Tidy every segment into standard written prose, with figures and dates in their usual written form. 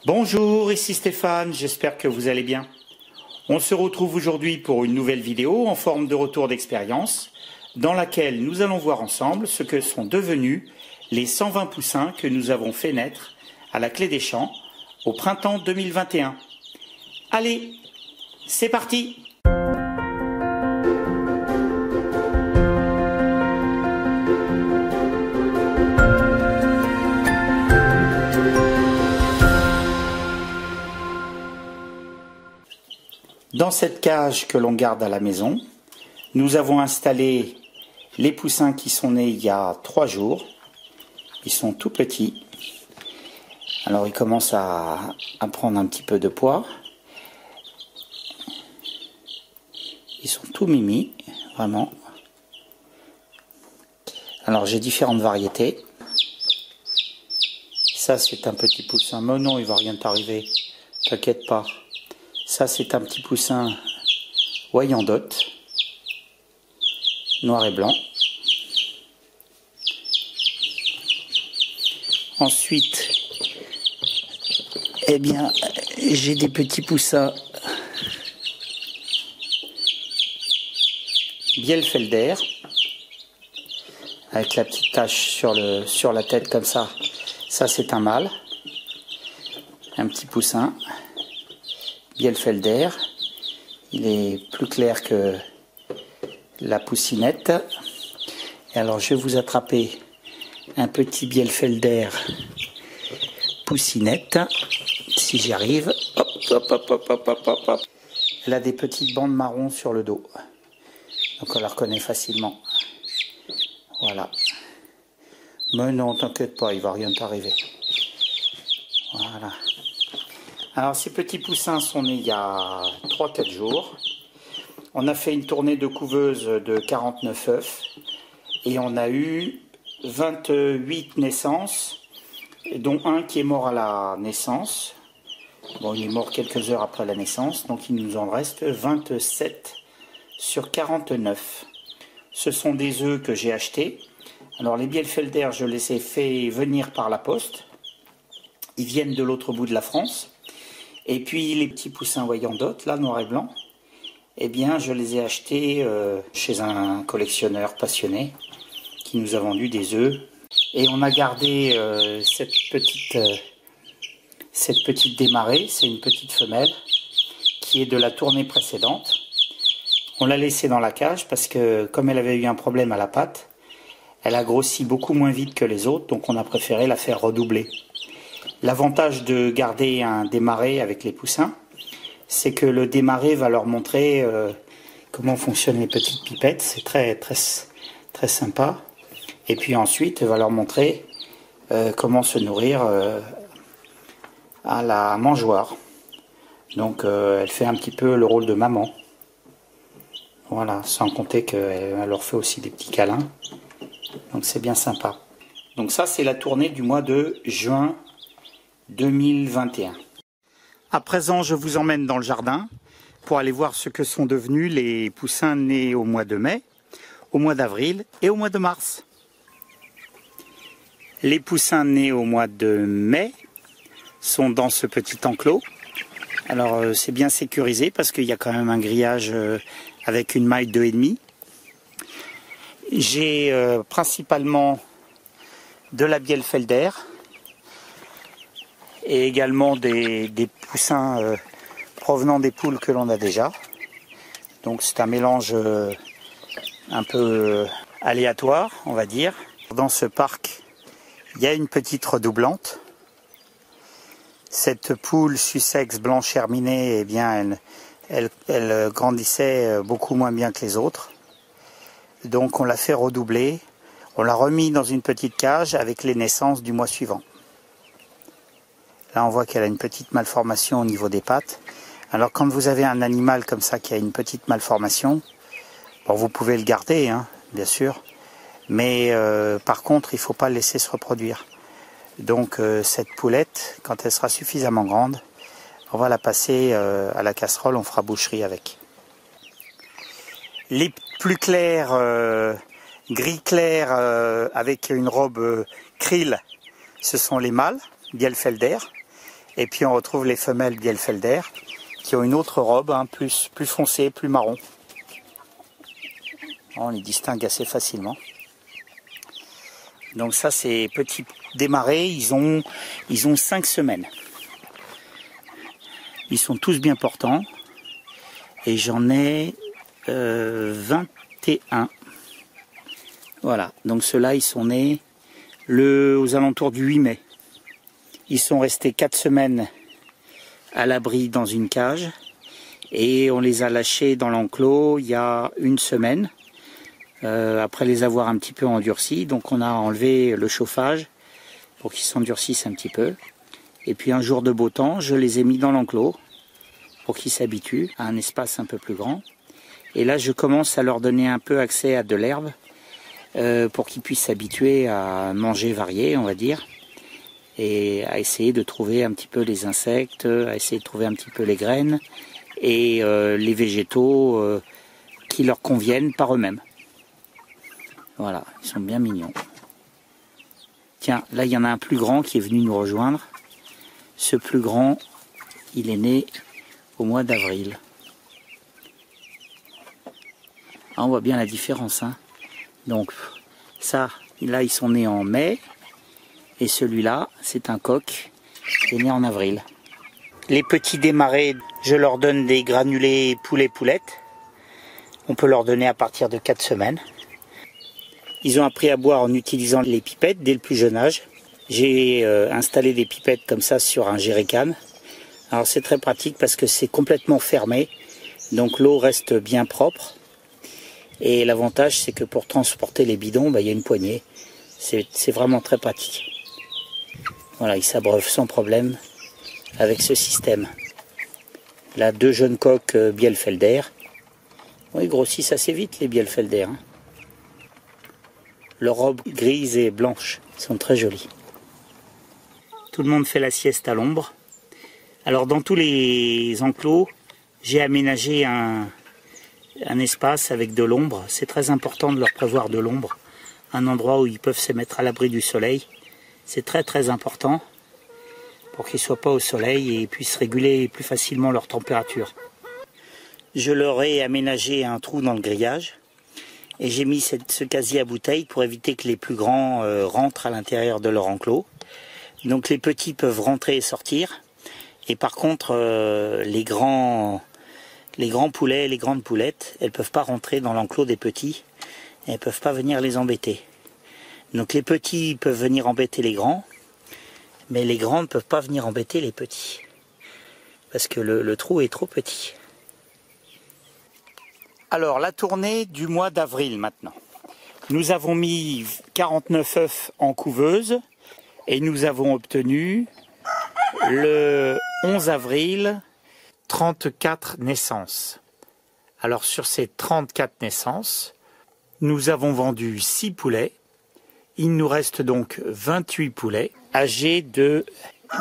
Bonjour, ici Stéphane, j'espère que vous allez bien. On se retrouve aujourd'hui pour une nouvelle vidéo en forme de retour d'expérience dans laquelle nous allons voir ensemble ce que sont devenus les 120 poussins que nous avons fait naître à la Clé des Champs au printemps 2021. Allez, c'est parti! Dans cette cage que l'on garde à la maison, nous avons installé les poussins qui sont nés il y a 3 jours. Ils sont tout petits. Alors ils commencent à prendre un petit peu de poids. Ils sont tout mimi, vraiment. Alors j'ai différentes variétés. Ça c'est un petit poussin. Mais non, il va rien t'arriver. T'inquiète pas. Ça, c'est un petit poussin Wyandotte, noir et blanc. Ensuite, eh bien, j'ai des petits poussins Bielefelder, avec la petite tache sur la tête comme ça. Ça, c'est un mâle. Un petit poussin Bielefelder, il est plus clair que la poussinette. Et alors je vais vous attraper un petit Bielefelder poussinette, si j'y arrive. Hop, hop, hop, hop, hop, hop, hop, hop. Elle a des petites bandes marron sur le dos, donc on la reconnaît facilement. Voilà. Mais non, t'inquiète pas, il va rien t'arriver. Voilà. Alors ces petits poussins sont nés il y a 3-4 jours. On a fait une tournée de couveuse de 49 œufs et on a eu 28 naissances, dont un qui est mort à la naissance. Bon, il est mort quelques heures après la naissance, donc il nous en reste 27 sur 49. Ce sont des œufs que j'ai achetés. Alors les Bielefelder, je les ai fait venir par la poste. Ils viennent de l'autre bout de la France. Et puis les petits poussins Wyandotte, là, noir et blanc, eh bien je les ai achetés chez un collectionneur passionné qui nous a vendu des œufs. Et on a gardé cette petite démarrée, c'est une petite femelle qui est de la tournée précédente. On l'a laissée dans la cage parce que comme elle avait eu un problème à la patte, elle a grossi beaucoup moins vite que les autres, donc on a préféré la faire redoubler. L'avantage de garder un démarré avec les poussins, c'est que le démarré va leur montrer comment fonctionnent les petites pipettes. C'est très, très, très sympa. Et puis ensuite, il va leur montrer comment se nourrir à la mangeoire. Donc, elle fait un petit peu le rôle de maman. Voilà, sans compter qu'elle leur fait aussi des petits câlins. Donc, c'est bien sympa. Donc ça, c'est la tournée du mois de juin 2021. À présent, je vous emmène dans le jardin pour aller voir ce que sont devenus les poussins nés au mois de mai, au mois d'avril et au mois de mars. Les poussins nés au mois de mai sont dans ce petit enclos. Alors c'est bien sécurisé parce qu'il y a quand même un grillage avec une maille de 2,5. J'ai principalement de la Bielefelder et également des poussins provenant des poules que l'on a déjà. Donc c'est un mélange un peu aléatoire, on va dire. Dans ce parc, il y a une petite redoublante. Cette poule Sussex blanche herminée, eh bien, elle grandissait beaucoup moins bien que les autres. Donc on l'a fait redoubler. On l'a remis dans une petite cage avec les naissances du mois suivant. Là, on voit qu'elle a une petite malformation au niveau des pattes. Alors, quand vous avez un animal comme ça qui a une petite malformation, bon, vous pouvez le garder, hein, bien sûr. Mais par contre, il ne faut pas le laisser se reproduire. Donc, cette poulette, quand elle sera suffisamment grande, on va la passer à la casserole, on fera boucherie avec. Les plus clairs, gris clair avec une robe krill, ce sont les mâles, Bielefelder. Et puis on retrouve les femelles Bielefelder qui ont une autre robe, hein, plus foncée, plus marron. On les distingue assez facilement. Donc ça, ces petits démarrés, ils ont 5 semaines. Ils sont tous bien portants. Et j'en ai 21. Voilà, donc ceux-là, ils sont nés aux alentours du 8 mai. Ils sont restés 4 semaines à l'abri dans une cage. Et on les a lâchés dans l'enclos il y a 1 semaine. Après les avoir un petit peu endurcis. Donc on a enlevé le chauffage pour qu'ils s'endurcissent un petit peu. Et puis un jour de beau temps, je les ai mis dans l'enclos pour qu'ils s'habituent à un espace un peu plus grand. Et là, je commence à leur donner un peu accès à de l'herbe pour qu'ils puissent s'habituer à manger varié, on va dire, et à essayer de trouver un petit peu les insectes, à essayer de trouver un petit peu les graines et les végétaux qui leur conviennent par eux-mêmes. Voilà, ils sont bien mignons. Tiens, là, il y en a un plus grand qui est venu nous rejoindre. Ce plus grand, il est né au mois d'avril. Ah, on voit bien la différence, hein. Donc, ça, là, ils sont nés en mai. Et celui-là, c'est un coq qui est né en avril. Les petits démarrés, je leur donne des granulés poulet-poulette. On peut leur donner à partir de 4 semaines. Ils ont appris à boire en utilisant les pipettes dès le plus jeune âge. J'ai installé des pipettes comme ça sur un jerrycan. Alors c'est très pratique parce que c'est complètement fermé. Donc l'eau reste bien propre. Et l'avantage c'est que pour transporter les bidons, il y a une poignée. C'est vraiment très pratique. Voilà, ils s'abreuvent sans problème avec ce système. Là, 2 jeunes coqs Bielefelder. Bon, ils grossissent assez vite les Bielefelder, hein. Leurs robes grises et blanches sont très jolies. Tout le monde fait la sieste à l'ombre. Alors dans tous les enclos, j'ai aménagé un espace avec de l'ombre. C'est très important de leur prévoir de l'ombre. Un endroit où ils peuvent se mettre à l'abri du soleil. C'est très très important pour qu'ils ne soient pas au soleil et puissent réguler plus facilement leur température. Je leur ai aménagé un trou dans le grillage. Et j'ai mis ce casier à bouteilles pour éviter que les plus grands rentrent à l'intérieur de leur enclos. Donc les petits peuvent rentrer et sortir. Et par contre, les grands poulets, les grandes poulettes, elles ne peuvent pas rentrer dans l'enclos des petits. Et elles ne peuvent pas venir les embêter. Donc les petits peuvent venir embêter les grands. Mais les grands ne peuvent pas venir embêter les petits. Parce que le trou est trop petit. Alors, la tournée du mois d'avril maintenant. Nous avons mis 49 œufs en couveuse et nous avons obtenu le 11 avril 34 naissances. Alors, sur ces 34 naissances, nous avons vendu 6 poulets. Il nous reste donc 28 poulets âgés de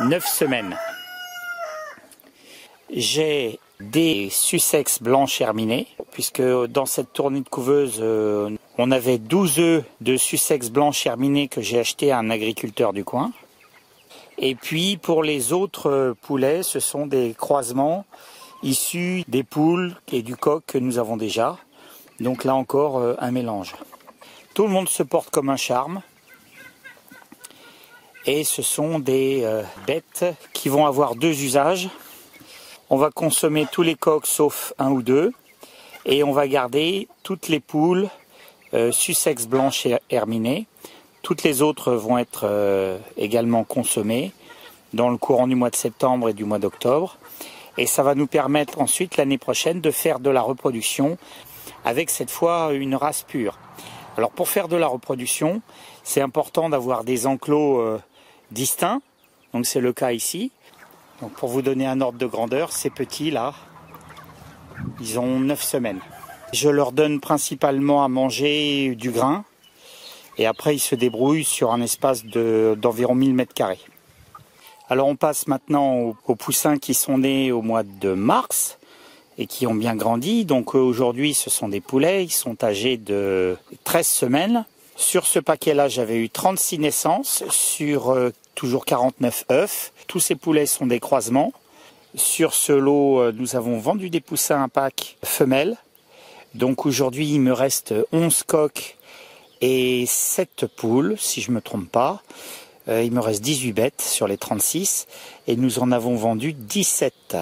9 semaines. J'ai des Sussex blanches herminées, puisque dans cette tournée de couveuse, on avait 12 œufs de Sussex blanches herminées que j'ai acheté à un agriculteur du coin. Et puis pour les autres poulets, ce sont des croisements issus des poules et du coq que nous avons déjà. Donc là encore, un mélange. Tout le monde se porte comme un charme. Et ce sont des bêtes qui vont avoir 2 usages. On va consommer tous les coqs sauf 1 ou 2. Et on va garder toutes les poules Sussex blanches herminées. Toutes les autres vont être également consommées dans le courant du mois de septembre et du mois d'octobre. Et ça va nous permettre ensuite l'année prochaine de faire de la reproduction avec cette fois une race pure. Alors pour faire de la reproduction, c'est important d'avoir des enclos distincts. Donc c'est le cas ici. Donc pour vous donner un ordre de grandeur, ces petits là, ils ont 9 semaines. Je leur donne principalement à manger du grain. Et après, ils se débrouillent sur un espace d'environ 1000 m². Alors on passe maintenant aux poussins qui sont nés au mois de mars et qui ont bien grandi. Donc aujourd'hui, ce sont des poulets. Ils sont âgés de 13 semaines. Sur ce paquet-là, j'avais eu 36 naissances sur toujours 49 œufs. Tous ces poulets sont des croisements. Sur ce lot, nous avons vendu des poussins à pack femelles. Donc aujourd'hui, il me reste 11 coqs et 7 poules, si je ne me trompe pas. Il me reste 18 bêtes sur les 36 et nous en avons vendu 17.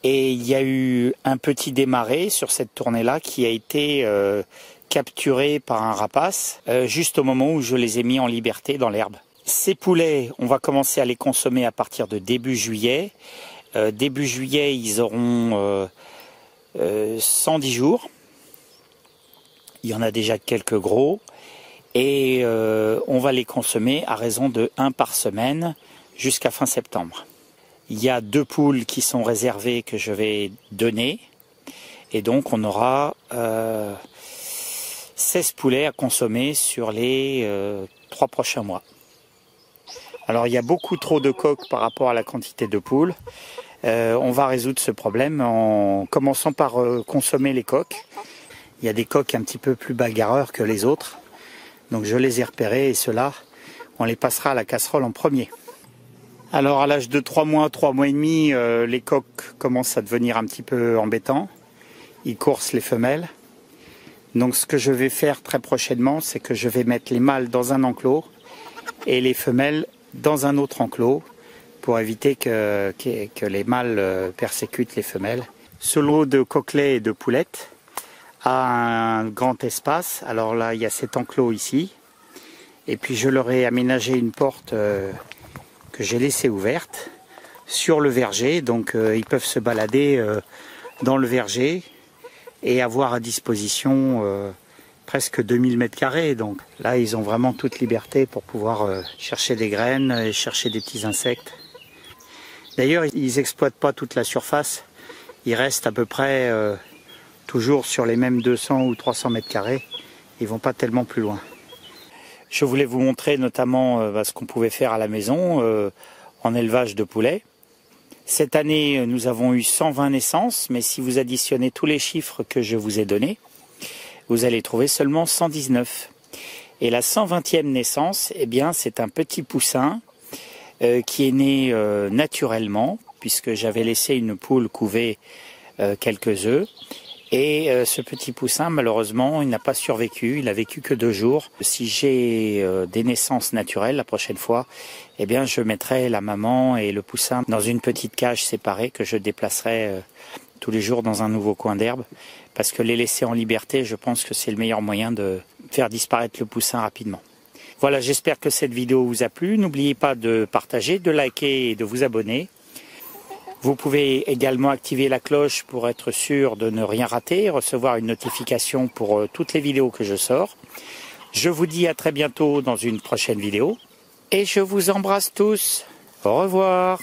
Et il y a eu un petit démarré sur cette tournée-là qui a été capturé par un rapace juste au moment où je les ai mis en liberté dans l'herbe. Ces poulets, on va commencer à les consommer à partir de début juillet. Début juillet, ils auront 110 jours. Il y en a déjà quelques gros. Et on va les consommer à raison de 1 par semaine jusqu'à fin septembre. Il y a 2 poules qui sont réservées que je vais donner. Et donc on aura 16 poulets à consommer sur les 3 prochains mois. Alors il y a beaucoup trop de coqs par rapport à la quantité de poules. On va résoudre ce problème en commençant par consommer les coqs. Il y a des coqs un petit peu plus bagarreurs que les autres. Donc je les ai repérés et ceux-là, on les passera à la casserole en premier. Alors à l'âge de 3 mois et demi, les coqs commencent à devenir un petit peu embêtants. Ils coursent les femelles. Donc ce que je vais faire très prochainement, c'est que je vais mettre les mâles dans un enclos et les femelles dans un autre enclos pour éviter que les mâles persécutent les femelles. Ce lot de coquelets et de poulettes a un grand espace. Alors là, il y a cet enclos ici. Et puis je leur ai aménagé une porte que j'ai laissée ouverte sur le verger. Donc ils peuvent se balader dans le verger et avoir à disposition presque 2000 m². Donc là, ils ont vraiment toute liberté pour pouvoir chercher des graines et chercher des petits insectes. D'ailleurs, ils n'exploitent pas toute la surface. Ils restent à peu près toujours sur les mêmes 200 ou 300 m². Ils vont pas tellement plus loin. Je voulais vous montrer notamment ce qu'on pouvait faire à la maison en élevage de poulets. Cette année, nous avons eu 120 naissances, mais si vous additionnez tous les chiffres que je vous ai donnés, vous allez trouver seulement 119. Et la 120e naissance, eh bien, c'est un petit poussin qui est né naturellement, puisque j'avais laissé une poule couver quelques œufs. Et ce petit poussin, malheureusement, il n'a pas survécu, il a vécu que 2 jours. Si j'ai des naissances naturelles la prochaine fois, eh bien je mettrai la maman et le poussin dans une petite cage séparée que je déplacerai tous les jours dans un nouveau coin d'herbe. Parce que les laisser en liberté, je pense que c'est le meilleur moyen de faire disparaître le poussin rapidement. Voilà, j'espère que cette vidéo vous a plu. N'oubliez pas de partager, de liker et de vous abonner. Vous pouvez également activer la cloche pour être sûr de ne rien rater et recevoir une notification pour toutes les vidéos que je sors. Je vous dis à très bientôt dans une prochaine vidéo et je vous embrasse tous. Au revoir.